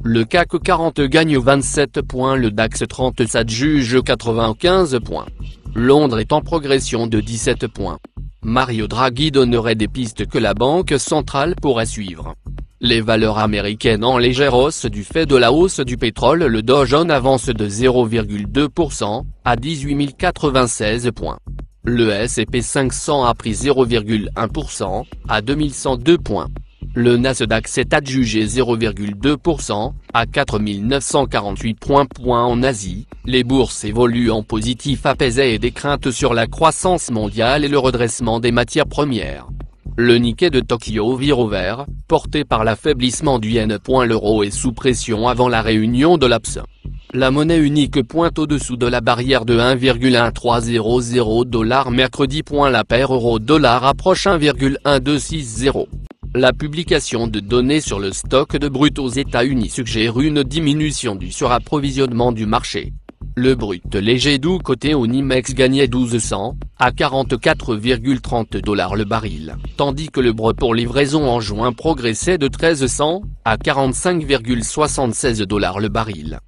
Le CAC 40 gagne 27 points, le DAX 30 s'adjuge 95 points. Londres est en progression de 17 points. Mario Draghi donnerait des pistes que la Banque centrale pourrait suivre. Les valeurs américaines en légère hausse du fait de la hausse du pétrole. Le Dow Jones avance de 0,2%, à 18 096 points. Le S&P 500 a pris 0,1%, à 2102 points. Le Nasdaq s'est adjugé 0,2%, à 4 948 points. En Asie, les bourses évoluent en positif apaisé et des craintes sur la croissance mondiale et le redressement des matières premières. Le Nikkei de Tokyo vire au vert, porté par l'affaiblissement du yen. L'euro est sous pression avant la réunion de l'APS. La monnaie unique pointe au-dessous de la barrière de 1,1300 $ mercredi. La paire euro-dollar approche 1,1260. La publication de données sur le stock de brut aux États-Unis suggère une diminution du surapprovisionnement du marché. Le brut léger doux coté au NYMEX gagnait 1200, à 44,30 $ le baril, tandis que le brut pour livraison en juin progressait de 1300, à 45,76 $ le baril.